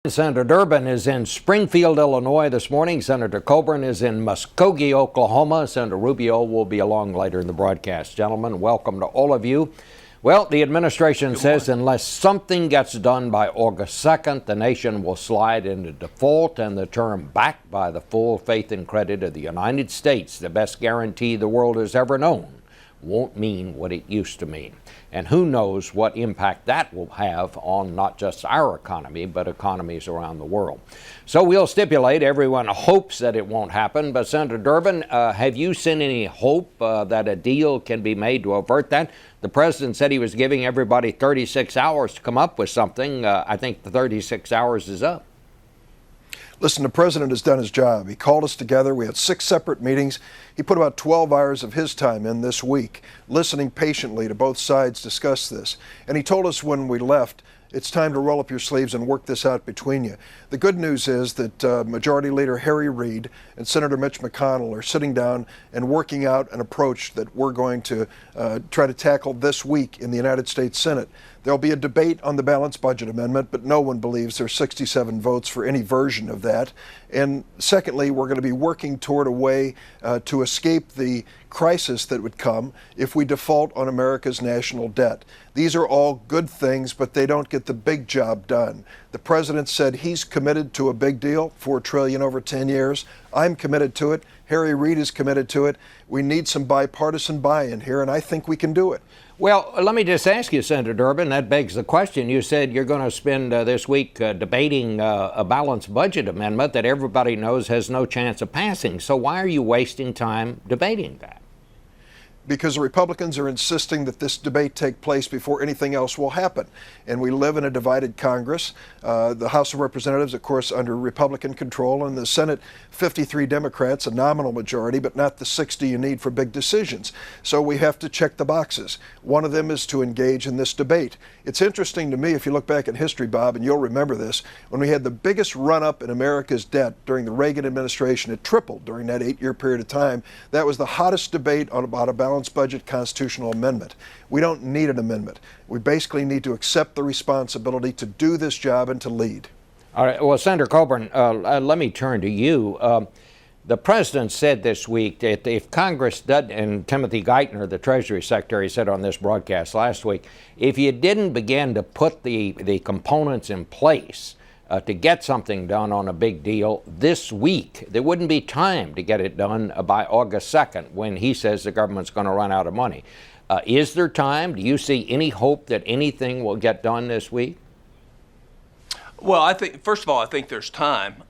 Senator Durbin is in Springfield, Illinois this morning. Senator Coburn is in Muskogee, Oklahoma. Senator Rubio will be along later in the broadcast. Gentlemen, welcome to all of you. Well, the administration says unless something gets done by August 2nd, the nation will slide into default, and the term backed by the full faith and credit of the United States, the best guarantee the world has ever known, won't mean what it used to mean. And who knows what impact that will have on not just our economy, but economies around the world. So we'll stipulate everyone hopes that it won't happen. But Senator Durbin, have you seen any hope that a deal can be made to avert that? The president said he was giving everybody 36 hours to come up with something. I think the 36 hours is up. Listen, the president has done his job. He called us together. We had 6 separate meetings. He put about 12 hours of his time in this week, listening patiently to both sides discuss this. And he told us when we left, it's time to roll up your sleeves and work this out between you. The good news is that Majority Leader Harry Reid and Senator Mitch McConnell are sitting down and working out an approach that we're going to try to tackle this week in the United States Senate. There'll be a debate on the balanced budget amendment, but no one believes there's 67 votes for any version of that. And secondly, we're going to be working toward a way to escape the crisis that would come if we default on America's national debt. These are all good things, but they don't get the big job done. The president said he's committed to a big deal, $4 trillion over 10 years. I'm committed to it. Harry Reid is committed to it. We need some bipartisan buy-in here, and I think we can do it. Well, let me just ask you, Senator Durbin, that begs the question. You said you're going to spend this week debating a balanced budget amendment that everybody knows has no chance of passing. So why are you wasting time debating that? Because the Republicans are insisting that this debate take place before anything else will happen. And we live in a divided Congress. The House of Representatives, of course, under Republican control, and the Senate, 53 Democrats, a nominal majority, but not the 60 you need for big decisions. So we have to check the boxes. One of them is to engage in this debate. It's interesting to me, if you look back in history, Bob, and you'll remember this, when we had the biggest run-up in America's debt during the Reagan administration, it tripled during that 8-year period of time. That was the hottest debate about a balanced budget constitutional amendment. We don't need an amendment. We basically need to accept the responsibility to do this job and to lead. All right. Well, Senator Coburn, let me turn to you. The president said this week that if Congress did, and Timothy Geithner, the Treasury Secretary, said on this broadcast last week, if you didn't begin to put the components in place to get something done on a big deal this week, there wouldn't be time to get it done by August 2nd when he says the government's going to run out of money. Is there time? Do you see any hope that anything will get done this week? Well, I think, first of all, I think there's time,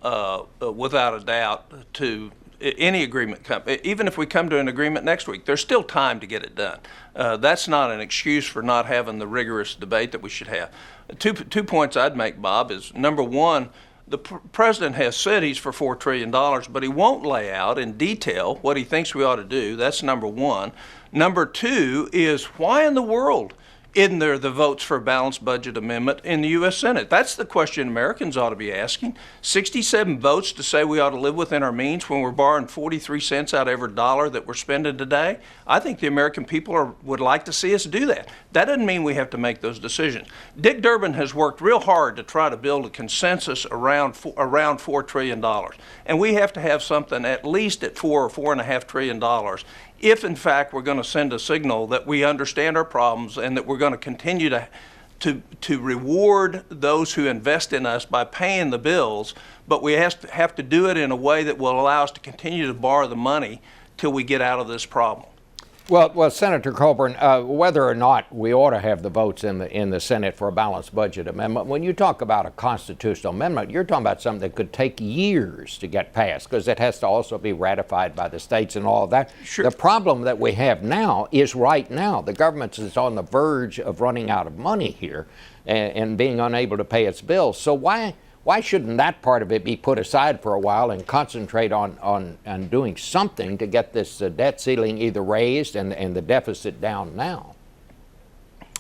without a doubt, to any agreement come. Even if we come to an agreement next week, there's still time to get it done. That's not an excuse for not having the rigorous debate that we should have. Two points I'd make, Bob, is number one, the president has said he's for $4 trillion, but he won't lay out in detail what he thinks we ought to do. That's number one. Number two is, why in the world isn't there the votes for a balanced budget amendment in the U.S. Senate? That's the question Americans ought to be asking. 67 votes to say we ought to live within our means when we're borrowing 43 cents out of every dollar that we're spending today. I think the American people would like to see us do that. That doesn't mean we have to make those decisions. Dick Durbin has worked real hard to try to build a consensus around $4 trillion. And we have to have something at least at $4 or $4.5 trillion if, in fact, we're going to send a signal that we understand our problems and that we're going to continue to reward those who invest in us by paying the bills, but we have to do it in a way that will allow us to continue to borrow the money till we get out of this problem. Well, Senator Coburn, whether or not we ought to have the votes in the Senate for a balanced budget amendment, when you talk about a constitutional amendment, you're talking about something that could take years to get passed because it has to also be ratified by the states and all of that. Sure. The problem that we have now is right now the government is on the verge of running out of money here and being unable to pay its bills. So why shouldn't that part of it be put aside for a while and concentrate on doing something to get this debt ceiling either raised and the deficit down now?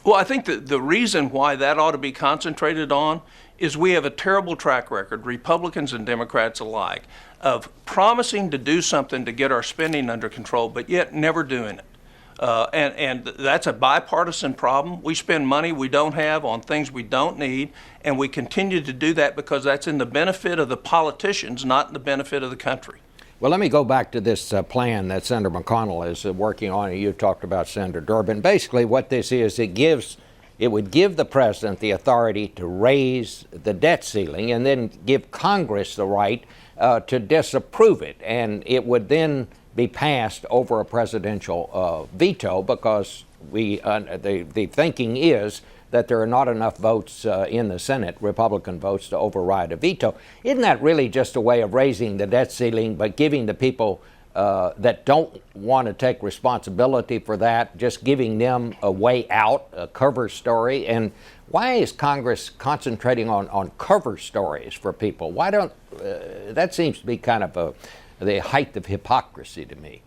Well, I think that the reason why that ought to be concentrated on is we have a terrible track record, Republicans and Democrats alike, of promising to do something to get our spending under control, but yet never doing it. And that's a bipartisan problem. We spend money we don't have on things we don't need, and we continue to do that because that's in the benefit of the politicians, not in the benefit of the country. Well, let me go back to this plan that Senator McConnell is working on. You talked about Senator Durbin. Basically, what this is, it would give the president the authority to raise the debt ceiling and then give Congress the right to disapprove it. And it would then be passed over a presidential veto because the thinking is that there are not enough votes in the Senate, Republican votes, to override a veto. Isn't that really just a way of raising the debt ceiling, but giving the people that don't want to take responsibility for that, just giving them a way out, a cover story? And why is Congress concentrating on cover stories for people? Why don't, that seems to be kind of the height of hypocrisy to me.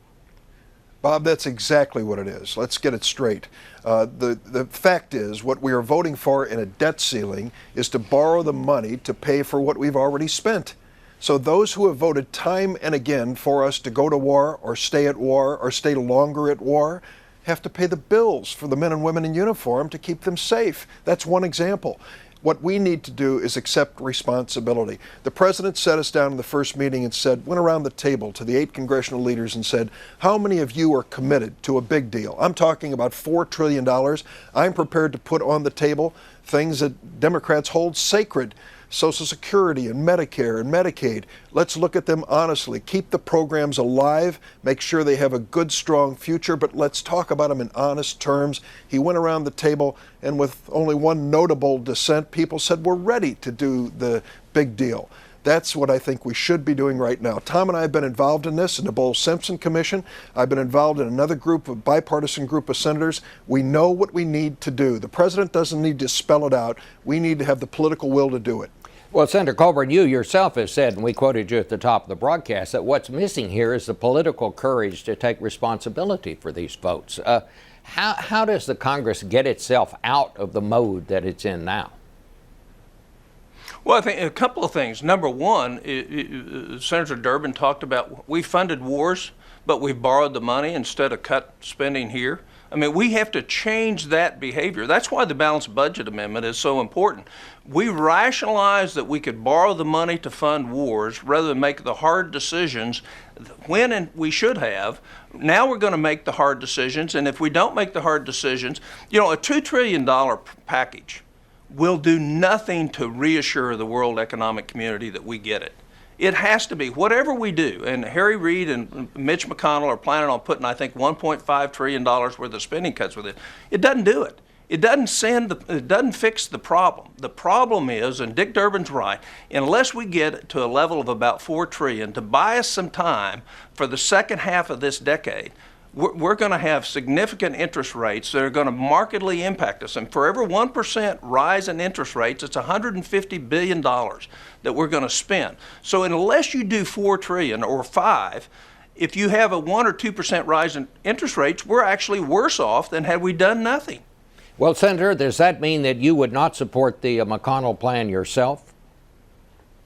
Bob, that's exactly what it is. Let's get it straight. The fact is, what we are voting for in a debt ceiling is to borrow the money to pay for what we've already spent. So those who have voted time and again for us to go to war or stay at war or stay longer at war have to pay the bills for the men and women in uniform to keep them safe. That's one example. What we need to do is accept responsibility. The president sat us down in the first meeting and went around the table to the 8 congressional leaders and said, how many of you are committed to a big deal? I'm talking about $4 trillion. I'm prepared to put on the table things that Democrats hold sacred. Social Security and Medicare and Medicaid. Let's look at them honestly. Keep the programs alive, make sure they have a good, strong future, but let's talk about them in honest terms. He went around the table, and with only one notable dissent, people said, we're ready to do the big deal. That's what I think we should be doing right now. Tom and I have been involved in this in the Bowles-Simpson Commission. I've been involved in another bipartisan group of senators. We know what we need to do. The president doesn't need to spell it out. We need to have the political will to do it. Well, Senator Coburn, you yourself have said, and we quoted you at the top of the broadcast, that what's missing here is the political courage to take responsibility for these votes. How does the Congress get itself out of the mode that it's in now? Well, I think a couple of things. Number one, Senator Durbin talked about we funded wars, but we borrowed the money instead of cut spending here. I mean, we have to change that behavior. That's why the balanced budget amendment is so important. We rationalized that we could borrow the money to fund wars rather than make the hard decisions when and we should have. Now we're going to make the hard decisions, and if we don't make the hard decisions, a $2 trillion package will do nothing to reassure the world economic community that we get it. It has to be, whatever we do, and Harry Reid and Mitch McConnell are planning on putting, I think, $1.5 trillion worth of spending cuts with it. It doesn't do it. It doesn't fix the problem. The problem is, and Dick Durbin's right, unless we get to a level of about $4 trillion to buy us some time for the second half of this decade, we're going to have significant interest rates that are going to markedly impact us. And for every 1% rise in interest rates, it's $150 billion that we're going to spend. So unless you do $4 trillion or 5, if you have a 1 or 2% rise in interest rates, we're actually worse off than had we done nothing. Well, Senator, does that mean that you would not support the McConnell plan yourself?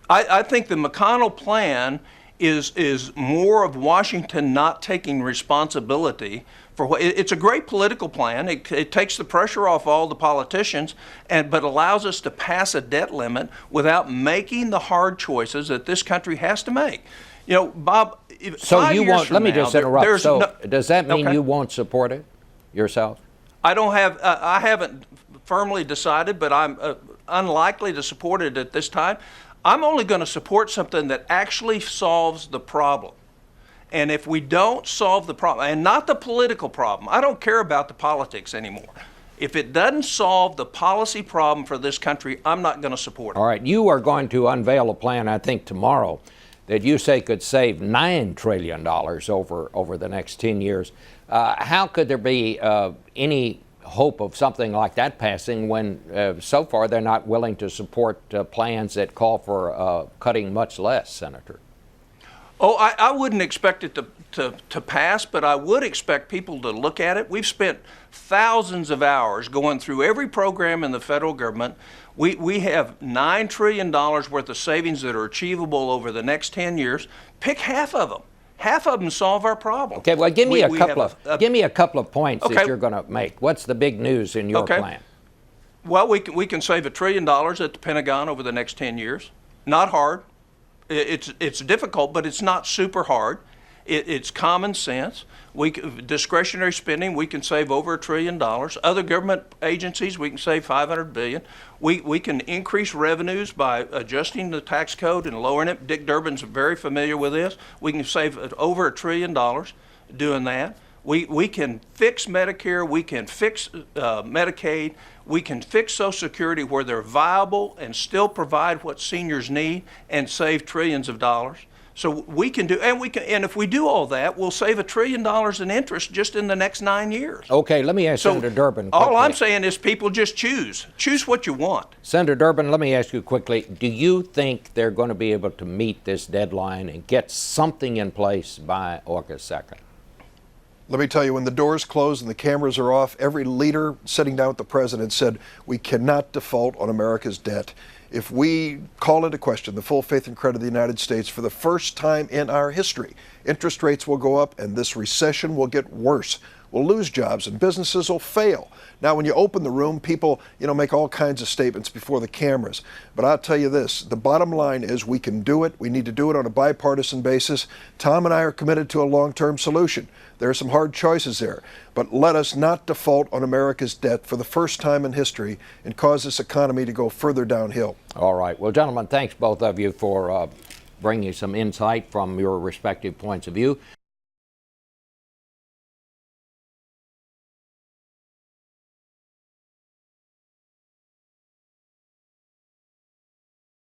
I think the McConnell plan is more of Washington not taking responsibility for what it's a great political plan. It takes the pressure off all the politicians, but allows us to pass a debt limit without making the hard choices that this country has to make. Bob. So you won't. Let me just interrupt. So does that mean okay. You won't support it yourself? I haven't firmly decided, but I'm unlikely to support it at this time. I'm only going to support something that actually solves the problem. And if we don't solve the problem, and not the political problem, I don't care about the politics anymore. If it doesn't solve the policy problem for this country, I'm not going to support it. All right. You are going to unveil a plan, I think, tomorrow that you say could save $9 trillion over the next 10 years. How could there be any hope of something like that passing when so far they're not willing to support plans that call for cutting much less, Senator? Oh, I wouldn't expect it to pass, but I would expect people to look at it. We've spent thousands of hours going through every program in the federal government. We have $9 trillion worth of savings that are achievable over the next 10 years. Pick half of them half of them solve our problem. Okay, well, give me We give me a couple of points Okay. that you're going to make. What's the big news in your Okay. plan? Well, we can save $1 trillion at the Pentagon over the next 10 years. Not hard. It's difficult, but it's not super hard. It's common sense. Discretionary spending, we can save over $1 trillion. Other government agencies, we can save $500 billion. We can increase revenues by adjusting the tax code and lowering it. Dick Durbin's very familiar with this. We can save over $1 trillion doing that. We can fix Medicare, we can fix Medicaid, we can fix Social Security where they're viable and still provide what seniors need and save trillions of dollars. So we can do, and if we do all that, we'll save $1 trillion in interest just in the next 9 years. Okay, let me ask Senator Durbin quickly. All I'm saying is people just choose what you want. Senator Durbin, let me ask you quickly, do you think they're going to be able to meet this deadline and get something in place by August 2nd? Let me tell you, when the doors close and the cameras are off, every leader sitting down with the president said, we cannot default on America's debt. If we call into question the full faith and credit of the United States for the first time in our history, interest rates will go up and this recession will get worse. We'll lose jobs and businesses will fail. Now, when you open the room, people, make all kinds of statements before the cameras. But I'll tell you this, the bottom line is we can do it. We need to do it on a bipartisan basis. Tom and I are committed to a long-term solution. There are some hard choices there. But let us not default on America's debt for the first time in history and cause this economy to go further downhill. All right. Well, gentlemen, thanks both of you for bringing some insight from your respective points of view.